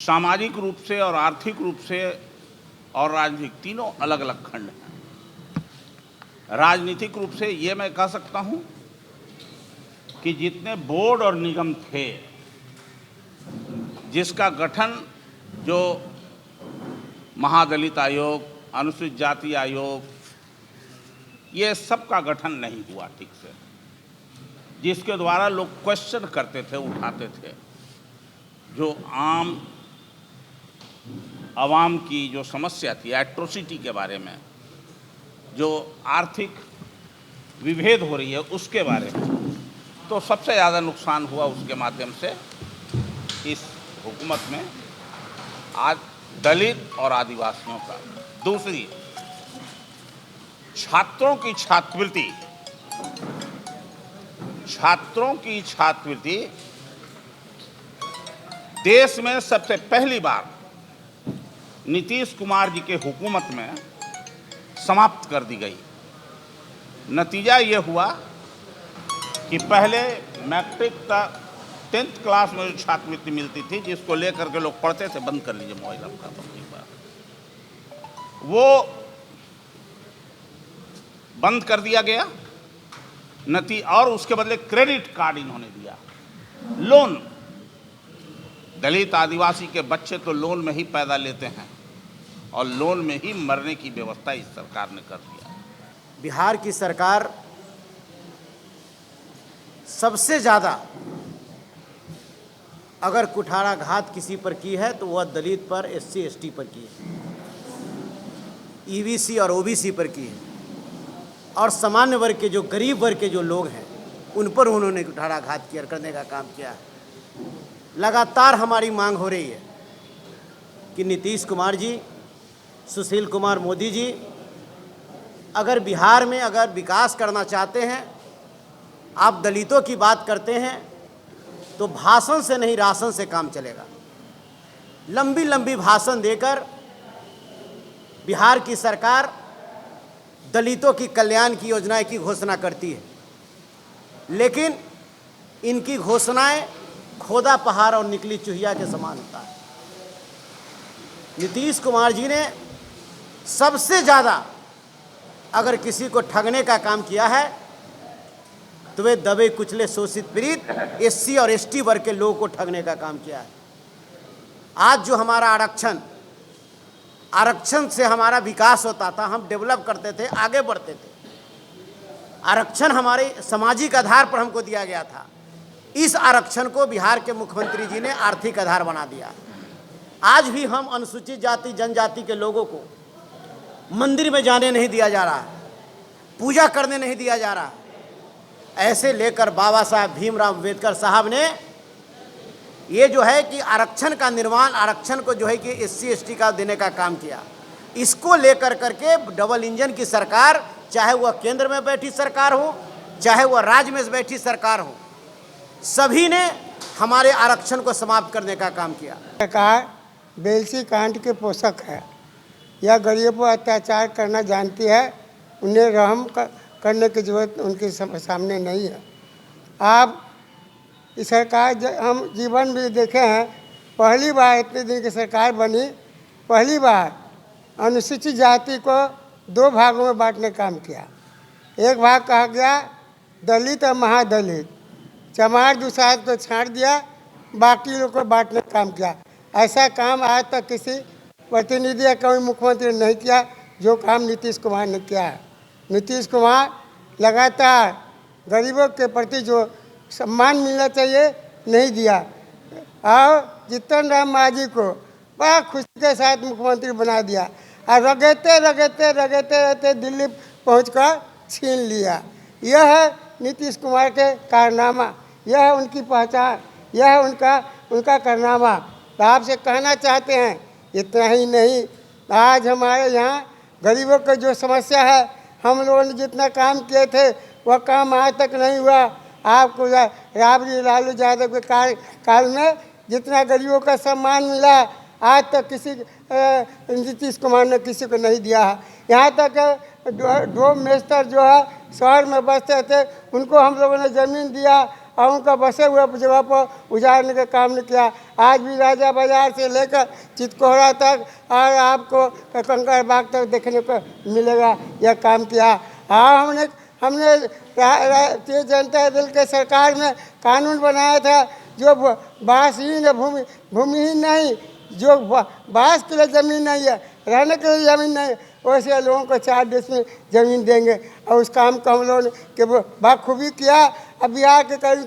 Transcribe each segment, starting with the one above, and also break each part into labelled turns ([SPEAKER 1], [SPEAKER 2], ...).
[SPEAKER 1] सामाजिक रूप से और आर्थिक रूप से और राजनीतिक तीनों अलग अलग खंड हैं। राजनीतिक रूप से ये मैं कह सकता हूं कि जितने बोर्ड और निगम थे, जिसका गठन जो महादलित आयोग, अनुसूचित जाति आयोग, ये सब का गठन नहीं हुआ ठीक से, जिसके द्वारा लोग क्वेश्चन करते थे, उठाते थे। जो आवाम की जो समस्या थी एट्रोसिटी के बारे में, जो आर्थिक विभेद हो रही है उसके बारे में, तो सबसे ज़्यादा नुकसान हुआ उसके माध्यम से इस हुकूमत में आज दलित और आदिवासियों का। दूसरी, छात्रों की छात्रवृत्ति देश में सबसे पहली बार नीतीश कुमार जी के हुकूमत में समाप्त कर दी गई। नतीजा ये हुआ कि पहले मैट्रिक तक 10th क्लास में जो छात्रवृत्ति मिलती थी, जिसको लेकर के लोग पढ़ते थे, बंद कर लीजिए मोबाइल आपका, वो बंद कर दिया गया। और उसके बदले क्रेडिट कार्ड इन्होंने दिया, लोन। दलित आदिवासी के बच्चे तो लोन में ही पैदा लेते हैं और लोन में ही मरने की व्यवस्था इस सरकार ने कर दिया।
[SPEAKER 2] बिहार की सरकार सबसे ज़्यादा अगर कुठाराघात किसी पर की है तो वह दलित पर, SC ST पर की है, EBC और OBC पर की है, और सामान्य वर्ग के, जो गरीब वर्ग के जो लोग हैं, उन पर उन्होंने कुठाराघात करने का काम किया है। लगातार हमारी मांग हो रही है कि नीतीश कुमार जी, सुशील कुमार मोदी जी अगर बिहार में अगर विकास करना चाहते हैं, आप दलितों की बात करते हैं, तो भाषण से नहीं राशन से काम चलेगा। लंबी लंबी भाषण देकर बिहार की सरकार दलितों की कल्याण की योजनाएं की घोषणा करती है, लेकिन इनकी घोषणाएं खोदा पहाड़ और निकली चूहिया के समान होता है। नीतीश कुमार जी ने सबसे ज़्यादा अगर किसी को ठगने का काम किया है तो वे दबे कुचले शोषित पीड़ित SC और ST वर्ग के लोगों को ठगने का काम किया है। आज जो हमारा आरक्षण से हमारा विकास होता था, हम डेवलप करते थे, आगे बढ़ते थे। आरक्षण हमारे सामाजिक आधार पर हमको दिया गया था। इस आरक्षण को बिहार के मुख्यमंत्री जी ने आर्थिक आधार बना दिया। आज भी हम अनुसूचित जाति जनजाति के लोगों को मंदिर में जाने नहीं दिया जा रहा है, पूजा करने नहीं दिया जा रहा है। ऐसे लेकर बाबा साहब भीमराव अम्बेडकर साहब ने ये जो है कि आरक्षण का निर्माण, आरक्षण को जो है कि SC ST का देने का काम किया। इसको लेकर करके डबल इंजन की सरकार, चाहे वह केंद्र में बैठी सरकार हो, चाहे वह राज्य में बैठी सरकार हो, सभी ने हमारे आरक्षण को समाप्त करने का काम किया।
[SPEAKER 3] सरकार बेलसी कांड के पोषक है। यह गरीबों पर अत्याचार करना जानती है, उन्हें रहम करने की जरूरत उनके सामने नहीं है। आप इस सरकार हम जीवन में देखे हैं, पहली बार इतने दिन की सरकार बनी, पहली बार अनुसूचित जाति को 2 भागों में बांटने का काम किया। एक भाग कहा गया दलित और महादलित, चमार दुसाध को छांट दिया, बाकी लोग को बांटने का काम किया। ऐसा काम आज तक किसी प्रतिनिधि या कोई मुख्यमंत्री ने नहीं किया जो काम नीतीश कुमार ने किया है। नीतीश कुमार लगातार गरीबों के प्रति जो सम्मान मिलना चाहिए नहीं दिया, और जीतन राम मांझी को बड़ा खुशी के साथ मुख्यमंत्री बना दिया, और रगड़ते दिल्ली पहुंचकर छीन लिया। यह है नीतीश कुमार के कारनामा, यह है उनकी पहचान, यह है उनका कारनामा। तो आपसे कहना चाहते हैं, इतना ही नहीं, आज हमारे यहाँ गरीबों की जो समस्या है, हम लोगों ने जितना काम किए थे वह काम आज तक नहीं हुआ। आपको राबड़ी लालू यादव के काल में जितना गरीबों का सम्मान मिला, आज तक किसी नीतीश कुमार ने किसी को नहीं दिया है। यहाँ तक डोम मेस्टर जो है शहर में बसते थे, उनको हम लोगों ने ज़मीन दिया, और उनका बसे हुए जगह पर उजाड़ने का काम नहीं किया। आज भी राजा बाजार से लेकर चितकोहरा तक और आपको कंकड़ बाग तक देखने को मिलेगा यह काम किया। हाँ, हमने भारतीय जनता दल के सरकार में कानून बनाया था जो बासहीन भूमिहीन नहीं, जो बास के लिए ज़मीन नहीं है, रहने के लिए ज़मीन नहीं, वैसे लोगों को 4 डिसमिल ज़मीन देंगे और उस काम को हम लोगों ने के बाखूबी किया। अब बिहार के करीब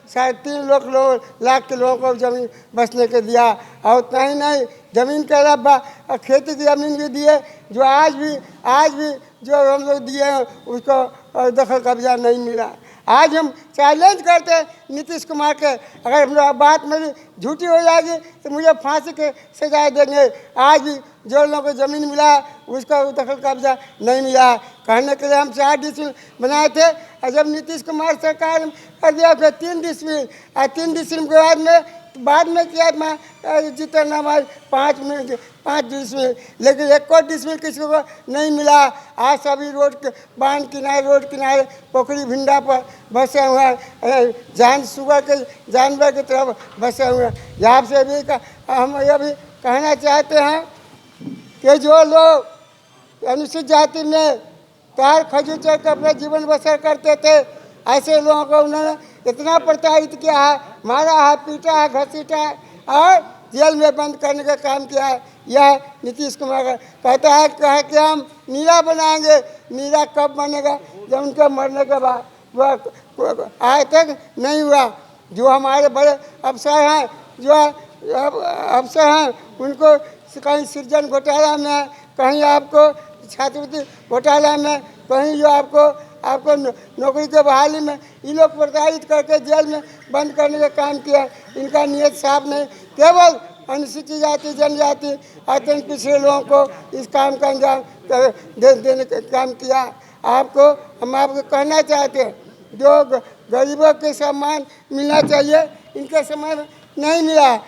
[SPEAKER 3] 3.5 लाख के लोगों को ज़मीन बसने के दिया और उतना ही नहीं, ज़मीन के अलावा खेती की ज़मीन भी दिए जो आज भी जो हम लोग दिए हैं उसको दखल कब्जा नहीं मिला। आज हम चैलेंज करते हैं नीतीश कुमार के, अगर हम बात मेरी झूठी हो जाएगी तो मुझे फांसी के सजा देंगे। आज भी जो लोगों को ज़मीन मिला उसका दखल कब्जा नहीं मिला। कहने के लिए हम 4 डिसमिल बनाए थे और जब नीतीश कुमार सरकार कर दिया फिर 3 डिसमिल और 3 डिसमिल के बाद में किया मैं जितना हमारे 5 डिसमिल, लेकिन 1 डिसमिल किसी को नहीं मिला। आज सभी रोड के बांध किनारे, रोड किनारे, पोखरी भिंडा पर बसे हुए हैं, सुबह के जानवर की तरफ बसे हुए हैं। यहाँ से भी हम यह भी कहना चाहते हैं कि जो लोग अनुसूचित जाति में कार खजूर चढ़ कर अपना जीवन बसर करते थे, ऐसे लोगों को उन्होंने इतना प्रताड़ित किया है, मारा है, पीटा है, घसीटा है और जेल में बंद करने का काम किया है। यह नीतीश कुमार कहता है कि हम नीरा बनाएंगे। नीरा कब बनेगा? जब उनके मरने के बाद, वह आज तक नहीं हुआ। जो हमारे बड़े अफसर हैं, उनको कहीं सृजन घोटाला में, कहीं आपको छात्रवृत्ति घोटाला में, कहीं जो आपको नौकरी के बहाली में, ये लोग प्रताड़ित करके जेल में बंद करने का काम किया। इनका नियत साफ नहीं, केवल अनुसूचित जाति, जनजाति, अत्यंत पिछड़े लोगों को इस काम का अंजाम देने का काम किया। हम आपको कहना चाहते हैं जो गरीबों के सम्मान मिलना चाहिए, इनके सम्मान नहीं मिला।